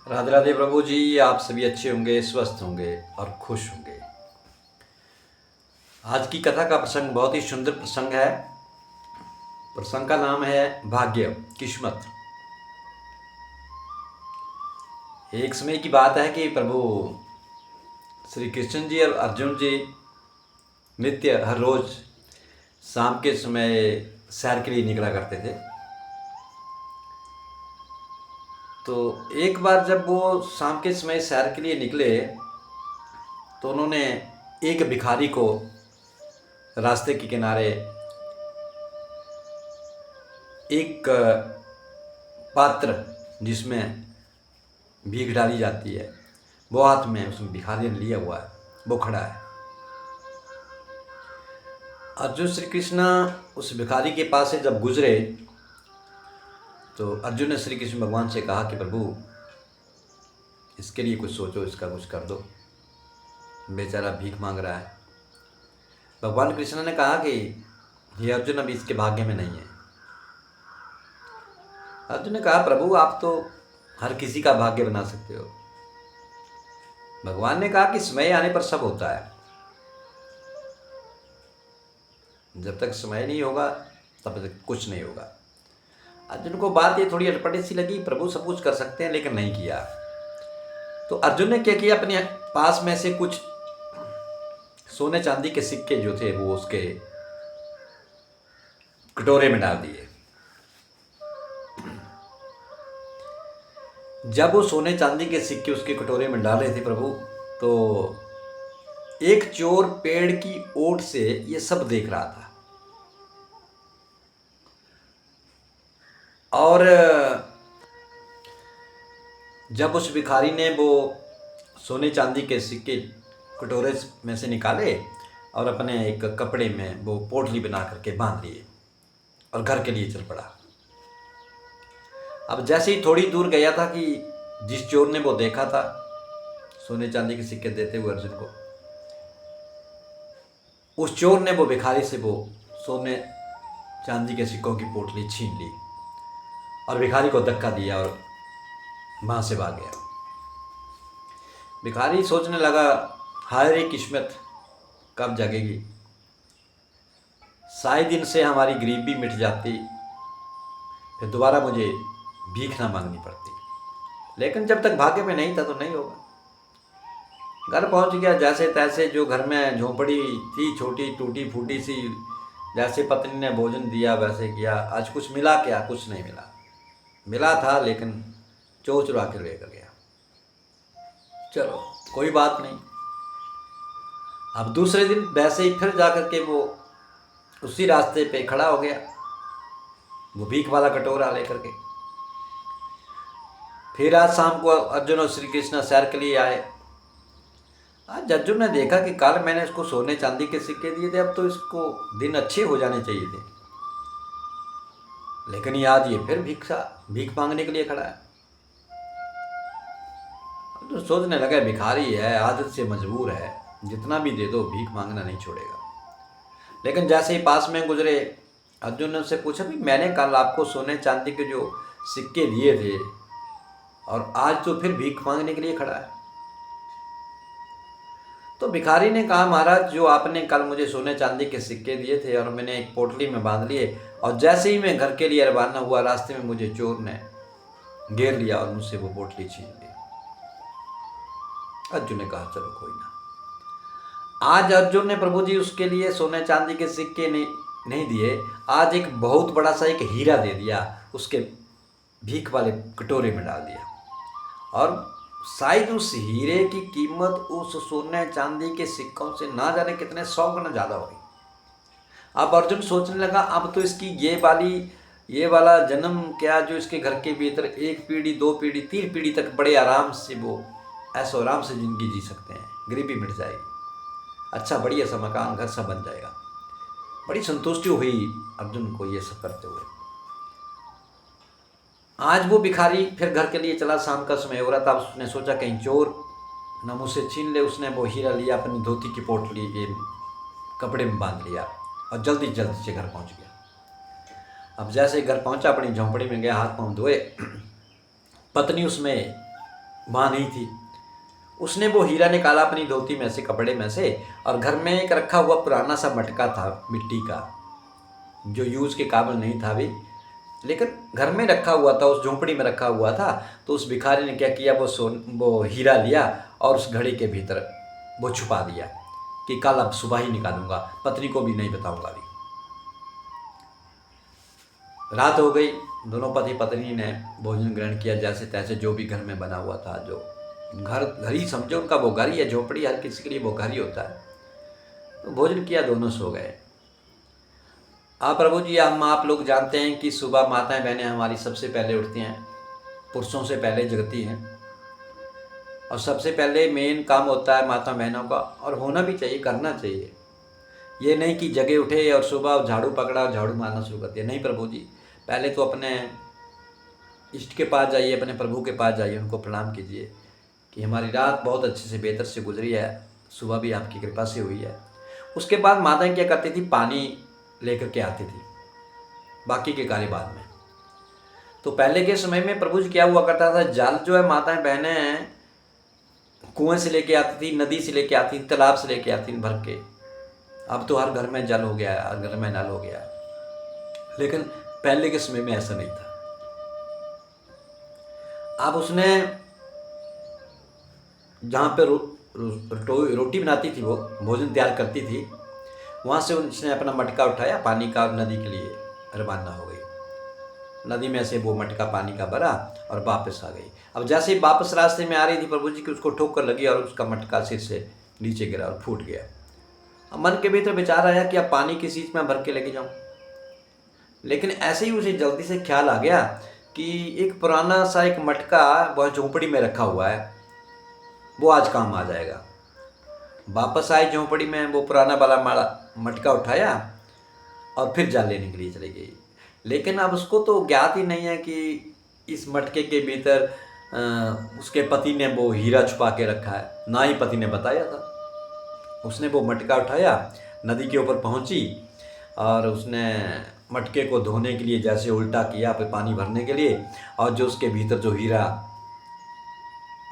राधे राधे प्रभु जी। आप सभी अच्छे होंगे, स्वस्थ होंगे और खुश होंगे। आज की कथा का प्रसंग बहुत ही सुंदर प्रसंग है। प्रसंग का नाम है भाग्य, किस्मत। एक समय की बात है कि प्रभु श्री कृष्ण जी और अर्जुन जी नित्य हर रोज शाम के समय सैर के लिए निकला करते थे। तो एक बार जब वो शाम के समय सैर के लिए निकले तो उन्होंने एक भिखारी को रास्ते के किनारे एक पात्र जिसमें भीख डाली जाती है वो हाथ में उसमें भिखारी ने लिया हुआ है, वो खड़ा है। अर्जुन श्री कृष्ण उस भिखारी के पास से जब गुजरे तो अर्जुन ने श्री कृष्ण भगवान से कहा कि प्रभु इसके लिए कुछ सोचो, इसका कुछ कर दो, बेचारा भीख मांग रहा है। भगवान कृष्ण ने कहा कि ये अर्जुन अभी इसके भाग्य में नहीं है। अर्जुन ने कहा प्रभु आप तो हर किसी का भाग्य बना सकते हो। भगवान ने कहा कि समय आने पर सब होता है, जब तक समय नहीं होगा तब तक कुछ नहीं होगा। अर्जुन को बात ये थोड़ी अटपटी सी लगी, प्रभु सब कुछ कर सकते हैं लेकिन नहीं किया। तो अर्जुन ने क्या किया, अपने पास में से कुछ सोने चांदी के सिक्के जो थे वो उसके कटोरे में डाल दिए। जब वो सोने चांदी के सिक्के उसके कटोरे में डाले थे प्रभु, तो एक चोर पेड़ की ओट से ये सब देख रहा था। और जब उस भिखारी ने वो सोने चांदी के सिक्के कटोरे में से निकाले और अपने एक कपड़े में वो पोटली बना करके बांध लिए और घर के लिए चल पड़ा। अब जैसे ही थोड़ी दूर गया था कि जिस चोर ने वो देखा था सोने चांदी के सिक्के देते हुए अर्जुन को, उस चोर ने वो भिखारी से वो सोने चांदी के सिक्कों की पोटली छीन ली और भिखारी को धक्का दिया और वहां से भाग गया। भिखारी सोचने लगा हाय रे किस्मत, कब जगेगी, शायद इनसे हमारी गरीबी मिट जाती, फिर दोबारा मुझे भीख ना मांगनी पड़ती। लेकिन जब तक भाग्य में नहीं था तो नहीं होगा। घर पहुंच गया, जैसे तैसे जो घर में झोंपड़ी थी छोटी टूटी फूटी सी, जैसे पत्नी ने भोजन दिया वैसे किया। आज कुछ मिला क्या, कुछ नहीं मिला। मिला था लेकिन चोर चुरा के लेकर गया। चलो कोई बात नहीं। अब दूसरे दिन वैसे ही फिर जाकर के वो उसी रास्ते पे खड़ा हो गया, वो भीख वाला कटोरा लेकर के। फिर आज शाम को अर्जुन और श्री कृष्ण सैर के लिए आए। आज अर्जुन ने देखा कि कल मैंने इसको सोने चांदी के सिक्के दिए थे, अब तो इसको दिन अच्छे हो जाने चाहिए थे, लेकिन ये आज ये फिर भीख मांगने के लिए खड़ा है। तो सोचने लगा भिखारी है, आदत से मजबूर है, जितना भी दे दो भीख मांगना नहीं छोड़ेगा। लेकिन जैसे ही पास में गुजरे, अर्जुन ने उससे पूछा भी मैंने कल आपको सोने चांदी के जो सिक्के दिए थे और आज तो फिर भीख मांगने के लिए खड़ा है। तो भिखारी ने कहा महाराज जो आपने कल मुझे सोने चांदी के सिक्के दिए थे और मैंने एक पोटली में बांध लिए, और जैसे ही मैं घर के लिए रवाना हुआ रास्ते में मुझे चोर ने घेर लिया और मुझसे वो पोटली छीन ली। अर्जुन ने कहा चलो कोई ना। आज अर्जुन ने प्रभु जी उसके लिए सोने चांदी के सिक्के नहीं दिए, आज एक बहुत बड़ा सा एक हीरा दे दिया, उसके भीख वाले कटोरे में डाल दिया। और शायद उस हीरे की कीमत उस सोने चांदी के सिक्कों से ना जाने कितने 100 गुना ज़्यादा होगी। अब अर्जुन सोचने लगा अब तो इसकी ये वाला जन्म क्या, जो इसके घर के भीतर 1 पीढ़ी 2 पीढ़ी 3 पीढ़ी तक बड़े आराम से वो ऐसो आराम से ज़िंदगी जी सकते हैं, गरीबी मिट जाएगी, अच्छा बढ़िया सा मकान घर सा बन जाएगा। बड़ी संतुष्टि हुई अर्जुन को ये सब करते हुए। आज वो भिखारी फिर घर के लिए चला, शाम का समय हो रहा था। उसने सोचा कहीं चोर न मुझसे छीन ले। उसने वो हीरा लिया, अपनी धोती की पोटली के कपड़े में बांध लिया और जल्दी से घर पहुंच गया। अब जैसे घर पहुंचा, अपनी झोंपड़ी में गया, हाथ पांव धोए, पत्नी उसमें माँ नहीं थी। उसने वो हीरा निकाला अपनी धोती में से, कपड़े में से, और घर में एक रखा हुआ पुराना सा मटका था मिट्टी का, जो यूज़ के काबिल नहीं था अभी, लेकिन घर में रखा हुआ था, उस झोंपड़ी में रखा हुआ था। तो उस भिखारी ने क्या किया, वो हीरा लिया और उस घड़ी के भीतर वो छुपा दिया कि कल अब सुबह ही निकालूंगा, पत्नी को भी नहीं बताऊंगा अभी। रात हो गई, दोनों पति पत्नी ने भोजन ग्रहण किया, जैसे तैसे जो भी घर में बना हुआ था, जो घर ही समझो उनका, वो घर ही है, झोपड़ी हर किसी के लिए वो घर ही होता है। तो भोजन किया, दोनों सो गए। प्रभु जी, हम आप लोग जानते हैं कि सुबह माताएं बहनें हमारी सबसे पहले उठती हैं, पुरुषों से पहले जगती हैं, और सबसे पहले मेन काम होता है माता बहनों का, और होना भी चाहिए, करना चाहिए। ये नहीं कि जगह उठे और सुबह झाड़ू पकड़ा और झाड़ू मारना शुरू कर दिया। नहीं प्रभु जी, पहले तो अपने इष्ट के पास जाइए, अपने प्रभु के पास जाइए, उनको प्रणाम कीजिए कि हमारी रात बहुत अच्छे से बेहतर से गुजरी है, सुबह भी आपकी कृपा से हुई है। उसके बाद माताएं क्या करती थी, पानी लेकर के आती थी, बाकी के कार्य बाद में। तो पहले के समय में प्रभु जी क्या हुआ करता था, जल जो है माताएं बहनें कुएं से लेके आती थी, नदी से लेके आती थी, तालाब से लेके आती थी भर के। अब तो हर घर में जल हो गया है, हर घर में नल हो गया है, लेकिन पहले के समय में ऐसा नहीं था। अब उसने जहाँ पे रोटी बनाती थी, वो भोजन तैयार करती थी, वहाँ से उसने अपना मटका उठाया पानी का, और नदी के लिए रवाना हो गई। नदी में से वो मटका पानी का भरा और वापस आ गई। अब जैसे ही वापस रास्ते में आ रही थी प्रभु जी की, उसको ठोकर लगी और उसका मटका सिर से नीचे गिरा और फूट गया। अब मन के भीतर विचार आया कि अब पानी किस चीज़ में भर के लेके जाऊँ, लेकिन ऐसे ही उसे जल्दी से ख्याल आ गया कि एक पुराना सा एक मटका वह झोंपड़ी में रखा हुआ है, वो आज काम आ जाएगा। वापस आई झोंपड़ी में, वो पुराना वाला मटका उठाया और फिर जाल लेने के लिए चली गई। लेकिन अब उसको तो ज्ञात ही नहीं है कि इस मटके के भीतर उसके पति ने वो हीरा छुपा के रखा है, ना ही पति ने बताया था। उसने वो मटका उठाया, नदी के ऊपर पहुंची, और उसने मटके को धोने के लिए जैसे उल्टा किया फिर पानी भरने के लिए, और जो उसके भीतर जो हीरा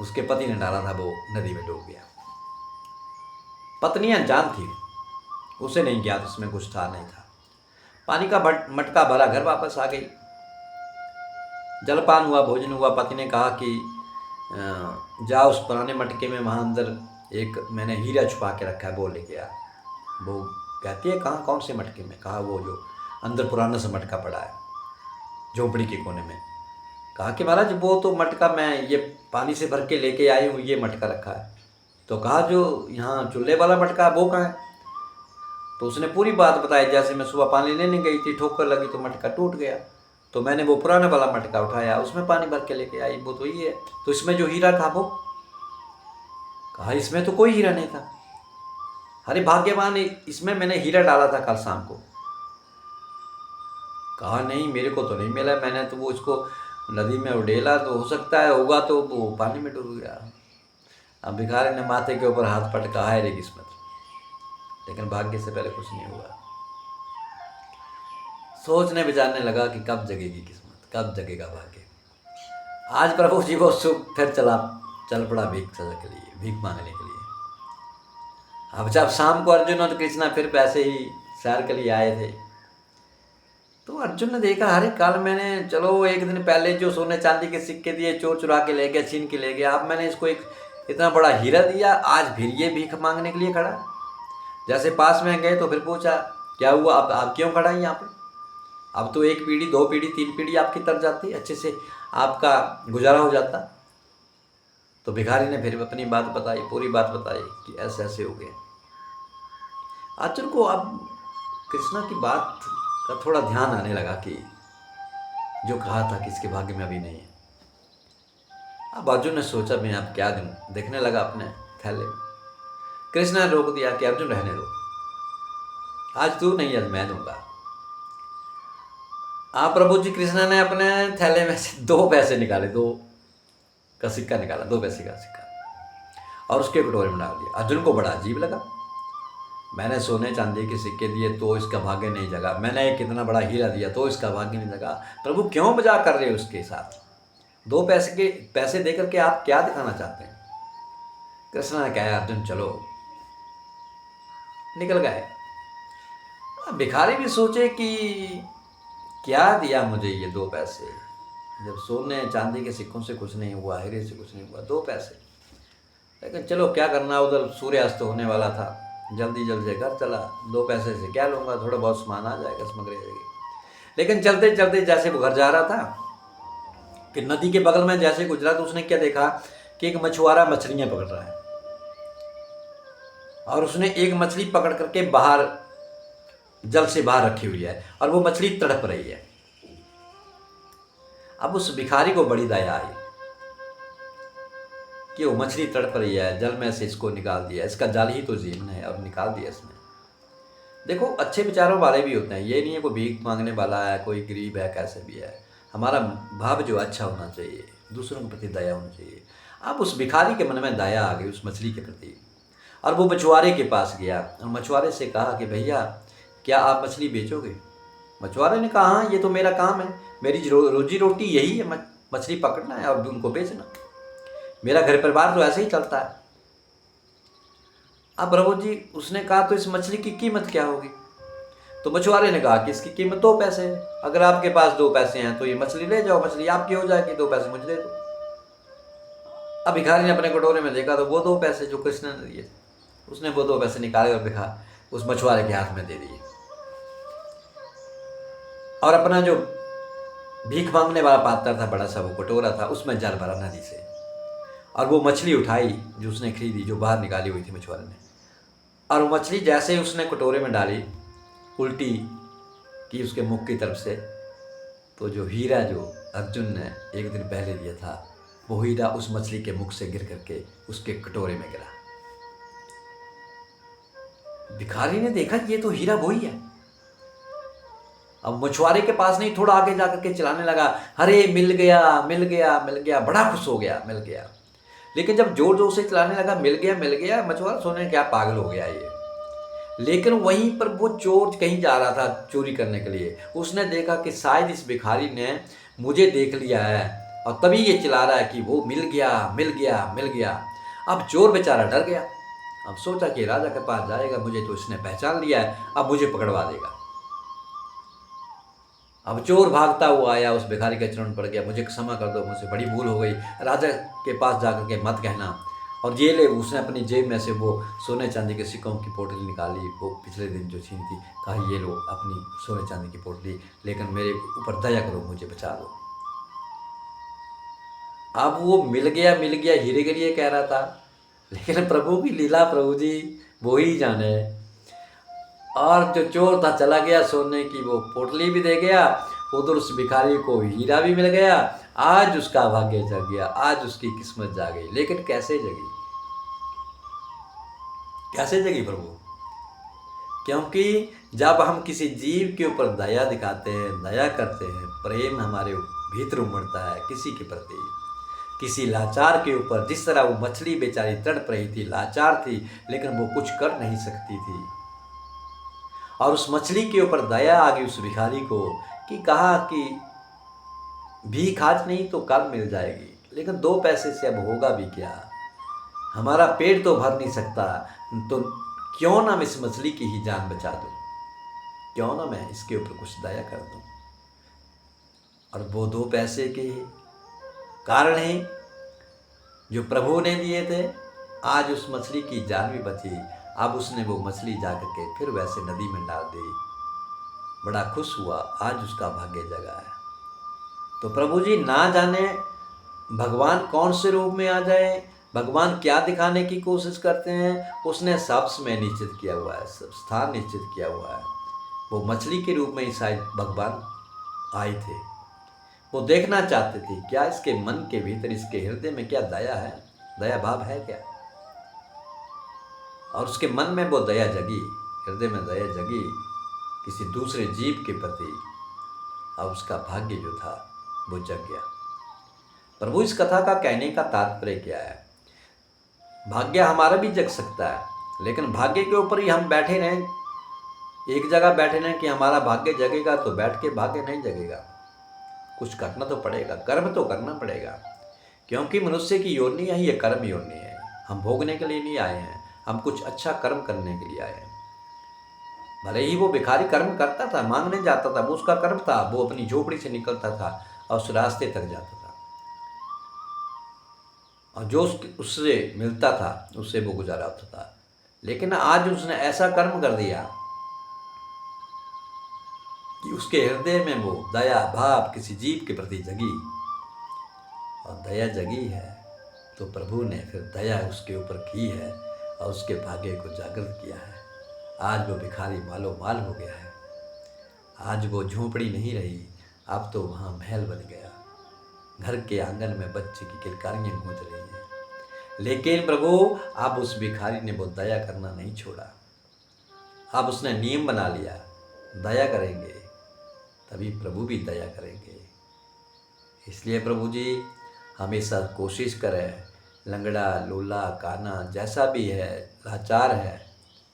उसके पति ने डाला था वो नदी में डूब गया। पत्नी अनजान थी, उसे नहीं ज्ञात उसमें कुछ था नहीं था। पानी का मटका भरा, घर वापस आ गई। जलपान हुआ, भोजन हुआ। पति ने कहा कि जा उस पुराने मटके में, वहाँ अंदर एक मैंने हीरा छुपा के रखा है, वो लेके आ। वो कहती है कहाँ, कौन से मटके में? कहा वो जो अंदर पुराना सा मटका पड़ा है झोंपड़ी के कोने में। कहा कि महाराज वो तो मटका मैं ये पानी से भर के लेके आई हूँ, ये मटका रखा है। तो कहा जो यहाँ चूल्हे वाला मटका वो कहाँ है? तो उसने पूरी बात बताई, जैसे मैं सुबह पानी लेने गई थी, ठोकर लगी तो मटका टूट गया, तो मैंने वो पुराना वाला मटका उठाया, उसमें पानी भर के लेके आई, वो तो ये है। तो इसमें जो हीरा था वो? कहा इसमें तो कोई हीरा नहीं था। अरे भाग्यवान, इसमें मैंने हीरा डाला था कल शाम को। कहा नहीं, मेरे को तो नहीं मिला, मैंने तो वो इसको नदी में उड़ेला, तो हो सकता है होगा तो वो पानी में डूब गया। अब भिखारी ने माथे के ऊपर हाथ पटका, है रे किस्मत, लेकिन भाग्य से पहले कुछ नहीं हुआ। सोचने विचारने लगा कि कब जगेगी किस्मत, कब जगेगा भाग्य। आज प्रभु जी वो सुख फिर चल पड़ा भीख के लिए, भीख मांगने के लिए। अब जब शाम को अर्जुन और कृष्णा फिर वैसे ही सैर के लिए आए थे, तो अर्जुन ने देखा, अरे कल मैंने चलो एक दिन पहले जो सोने चांदी के सिक्के दिए, चोर चुरा के ले गया, छीन के ले गया, अब मैंने इसको एक इतना बड़ा हीरा दिया, आज फिर ये भीख मांगने के लिए खड़ा। जैसे पास में गए तो फिर पूछा क्या हुआ, अब आप क्यों खड़ा है यहाँ पे? अब तो 1 पीढ़ी 2 पीढ़ी 3 पीढ़ी आपकी तर जाती, अच्छे से आपका गुजारा हो जाता। तो भिखारी ने फिर अपनी बात बताई, पूरी बात बताई कि ऐसे ऐसे हो गए। अर्जुन को अब कृष्णा की बात का थोड़ा ध्यान आने लगा कि जो कहा था कि इसके भाग्य में अभी नहीं है। अब अर्जुन ने सोचा मैं अब क्या दूं, देखने लगा अपने थैले में। कृष्णा ने रोक दिया कि अर्जुन रहने दो, आज तू नहीं, आज मैं दूंगा। प्रभु जी कृष्णा ने अपने थैले में से 2 पैसे निकाले, 2 का सिक्का निकाला, 2 पैसे का सिक्का, और उसके कटोरे में डाल दिया। अर्जुन को बड़ा अजीब लगा, मैंने सोने चांदी के सिक्के दिए तो इसका भाग्य नहीं जगा, मैंने एक कितना बड़ा हीरा दिया तो इसका भाग्य नहीं जगा। प्रभु क्यों मजाक कर रहे हो उसके साथ? 2 पैसे देकर के आप क्या दिखाना चाहते हैं? कृष्ण ने कहा अर्जुन चलो, निकल गए। अब भिखारी भी सोचे कि क्या दिया मुझे ये 2 पैसे, जब सोने चांदी के सिक्कों से कुछ नहीं हुआ, हीरे से कुछ नहीं हुआ, 2 पैसे। लेकिन चलो क्या करना, उधर सूर्यास्त होने वाला था, जल्दी जल्दी घर चला। 2 पैसे से क्या लूँगा, थोड़ा बहुत सामान आ जाएगा, सामग्री रहेगी। लेकिन चलते चलते जैसे वो घर जा रहा था कि नदी के बगल में जैसे गुजरा तो उसने क्या देखा कि एक मछुआरा मछलियाँ पकड़ रहा है, और उसने एक मछली पकड़ करके बाहर, जल से बाहर रखी हुई है, और वो मछली तड़प रही है। अब उस भिखारी को बड़ी दया आई कि वो मछली तड़प रही है, जल में से इसको निकाल दिया, इसका जाल ही तो जीवन है, और निकाल दिया इसने। देखो अच्छे विचारों वाले भी होते हैं, ये नहीं है कोई भीख मांगने वाला है, कोई गरीब है, कैसे भी है। हमारा भाव जो अच्छा होना चाहिए, दूसरों के प्रति दया होनी चाहिए। अब उस भिखारी के मन में दया आ गई उस मछली के प्रति, और वो मछुआरे के पास गया और मछुआरे से कहा कि भैया क्या आप मछली बेचोगे? मछुआरे ने कहा हाँ, ये तो मेरा काम है, मेरी रोजी रोटी यही है, मछली पकड़ना है और उनको बेचना, मेरा घर परिवार तो ऐसे ही चलता है। अब प्रभु जी उसने कहा तो इस मछली की कीमत क्या होगी? तो मछुआरे ने कहा कि इसकी कीमत 2 पैसे है, अगर आपके पास 2 पैसे हैं तो ये मछली ले जाओ, मछली आपकी हो जाएगी, 2 पैसे मुझे दे दो। अब भिखारी ने अपने कटोरे में देखा तो वो 2 पैसे जो कृष्ण ने दिए, उसने वो 2 पैसे निकाले और भिखा उस मछुआरे के हाथ में दे दिए, और अपना जो भीख मांगने वाला पात्र था, बड़ा सा वो कटोरा था, उसमें जल भरा नदी से, और वो मछली उठाई जो उसने खरीदी, जो बाहर निकाली हुई थी मछुआरे ने, और वो मछली जैसे ही उसने कटोरे में डाली, उल्टी की उसके मुख की तरफ से, तो जो हीरा जो अर्जुन ने एक दिन पहले दिया था, वो हीरा उस मछली के मुख से गिर करके उसके कटोरे में गिरा। भिखारी ने देखा ये तो हीरा वही है। अब मछुआरे के पास नहीं, थोड़ा आगे जाकर के चिल्लाने लगा, अरे मिल गया मिल गया मिल गया, बड़ा खुश हो गया, मिल गया। लेकिन जब जोर जोर से चिल्लाने लगा मिल गया मिल गया, मछुआरा सोचने क्या पागल हो गया ये। लेकिन वहीं पर वो चोर कहीं जा रहा था चोरी करने के लिए, उसने देखा कि शायद इस भिखारी ने मुझे देख लिया है, और तभी ये चिल्ला रहा है कि वो मिल गया मिल गया मिल गया। अब चोर बेचारा डर गया, अब सोचा कि राजा के पास जाएगा, मुझे तो इसने पहचान लिया है, अब मुझे पकड़वा देगा। अब चोर भागता हुआ आया, उस भिखारी के चरण पड़ गया, मुझे क्षमा कर दो, मुझसे बड़ी भूल हो गई, राजा के पास जाकर के मत कहना। और ये ले, उसने अपनी जेब में से वो सोने चांदी के सिक्कों की पोटली निकाली, वो पिछले दिन जो छीनी थी, कहा ये लो अपनी सोने चांदी की पोटली, लेकिन मेरे ऊपर दया करो, मुझे बचा दो। अब वो मिल गया हीरे के लिए कह रहा था, लेकिन प्रभु की लीला प्रभु जी वो ही जाने। और जो चोर था चला गया, सोने की वो पोटली भी दे गया, उधर उस भिखारी को हीरा भी मिल गया। आज उसका भाग्य जग गया, आज उसकी किस्मत जाग गई। लेकिन कैसे जगी? कैसे जगी प्रभु? क्योंकि जब हम किसी जीव के ऊपर दया दिखाते हैं, दया करते हैं, प्रेम हमारे भीतर उमड़ता है किसी के प्रति, किसी लाचार के ऊपर, जिस तरह वो मछली बेचारी तड़प रही थी, लाचार थी, लेकिन वो कुछ कर नहीं सकती थी, और उस मछली के ऊपर दया आ गई उस भिखारी को, कि कहा कि भीख आज नहीं तो कल मिल जाएगी, लेकिन 2 पैसे से अब होगा भी क्या? हमारा पेट तो भर नहीं सकता, तो क्यों ना मैं इस मछली की ही जान बचा दूं, क्यों ना मैं इसके ऊपर कुछ दया कर दूं। और वो 2 पैसे के कारण ही जो प्रभु ने दिए थे, आज उस मछली की जान भी बची। अब उसने वो मछली जाकर के फिर वैसे नदी में डाल दी, बड़ा खुश हुआ, आज उसका भाग्य जगा है। तो प्रभु जी ना जाने भगवान कौन से रूप में आ जाए, भगवान क्या दिखाने की कोशिश करते हैं, उसने सब समय निश्चित किया हुआ है, सब स्थान निश्चित किया हुआ है। वो मछली के रूप में ही शायद भगवान आए थे, वो देखना चाहते थे क्या इसके मन के भीतर, इसके हृदय में क्या दया है, दया भाव है क्या। और उसके मन में वो दया जगी, हृदय में दया जगी किसी दूसरे जीव के प्रति, और उसका भाग्य जो था वो जग गया। प्रभु इस कथा का कहने का तात्पर्य क्या है? भाग्य हमारा भी जग सकता है, लेकिन भाग्य के ऊपर ही हम बैठे रहें, एक जगह बैठे रहें कि हमारा भाग्य जगेगा, तो बैठ के भाग्य नहीं जगेगा। कुछ करना तो पड़ेगा, कर्म तो करना पड़ेगा, क्योंकि मनुष्य की योनि है, ये कर्म योनि है। हम भोगने के लिए नहीं आए हैं, हम कुछ अच्छा कर्म करने के लिए आए हैं। भले ही वो भिखारी कर्म करता था, मांगने जाता था, वो उसका कर्म था, वो अपनी झोपड़ी से निकलता था और उस रास्ते तक जाता था, और जो उससे मिलता था उससे वो गुजारा होता था। लेकिन आज उसने ऐसा कर्म कर दिया कि उसके हृदय में वो दया भाव किसी जीव के प्रति जगी, और दया जगी है तो प्रभु ने फिर दया उसके ऊपर की है और उसके भाग्य को जागृत किया है। आज वो भिखारी मालो माल हो गया है, आज वो झोंपड़ी नहीं रही, अब तो वहाँ महल बन गया। घर के आंगन में बच्चे की किलकारियाँ गूंज रही हैं। लेकिन प्रभु अब उस भिखारी ने वो दया करना नहीं छोड़ा। अब उसने नियम बना लिया, दया करेंगे तभी प्रभु भी दया करेंगे। इसलिए प्रभु जी हमेशा कोशिश करें, लंगड़ा लूला काना जैसा भी है, लाचार है,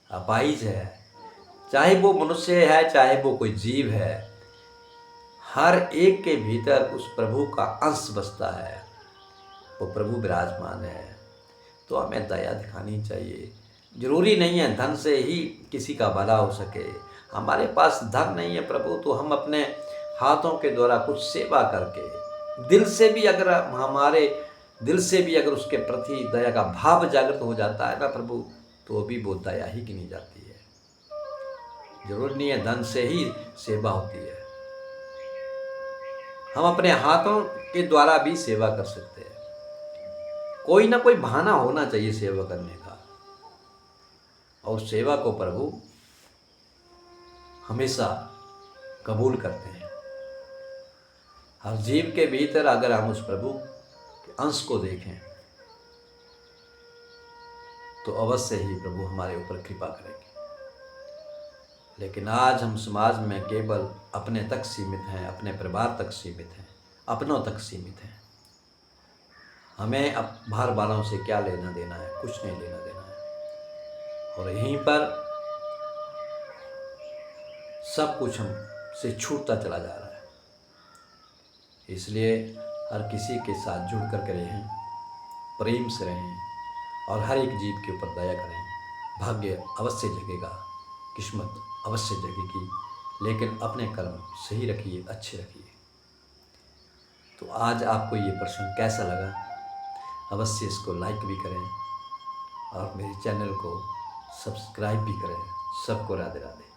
अपाहिज है, चाहे वो मनुष्य है चाहे वो कोई जीव है, हर एक के भीतर उस प्रभु का अंश बसता है, वो प्रभु विराजमान है। तो हमें दया दिखानी चाहिए। जरूरी नहीं है धन से ही किसी का भला हो सके। हमारे पास धन नहीं है प्रभु, तो हम अपने हाथों के द्वारा कुछ सेवा करके, दिल से भी अगर हमारे दिल से भी अगर उसके प्रति दया का भाव जागृत हो जाता है ना प्रभु, तो भी वो दया ही गिनी जाती है। जरूरी नहीं है धन से ही सेवा होती है, हम अपने हाथों के द्वारा भी सेवा कर सकते हैं। कोई ना कोई बहाना होना चाहिए सेवा करने का, और सेवा को प्रभु हमेशा कबूल करते हैं। हर जीव के भीतर अगर हम उस प्रभु के अंश को देखें तो अवश्य ही प्रभु हमारे ऊपर कृपा करेंगे। लेकिन आज हम समाज में केवल अपने तक सीमित हैं, अपने परिवार तक सीमित हैं, अपनों तक सीमित हैं। हमें अब बाहर वालों से क्या लेना देना है, कुछ नहीं लेना देना है, और यहीं पर सब कुछ हमसे छूटता चला जा रहा है। इसलिए हर किसी के साथ जुड़ करके रहें, प्रेम से रहें, और हर एक जीव के ऊपर दया करें। भाग्य अवश्य जगेगा, किस्मत अवश्य जगेगी, लेकिन अपने कर्म सही रखिए, अच्छे रखिए। तो आज आपको ये प्रश्न कैसा लगा, अवश्य इसको लाइक भी करें और मेरे चैनल को सब्सक्राइब भी करें। सबको राधे राधे।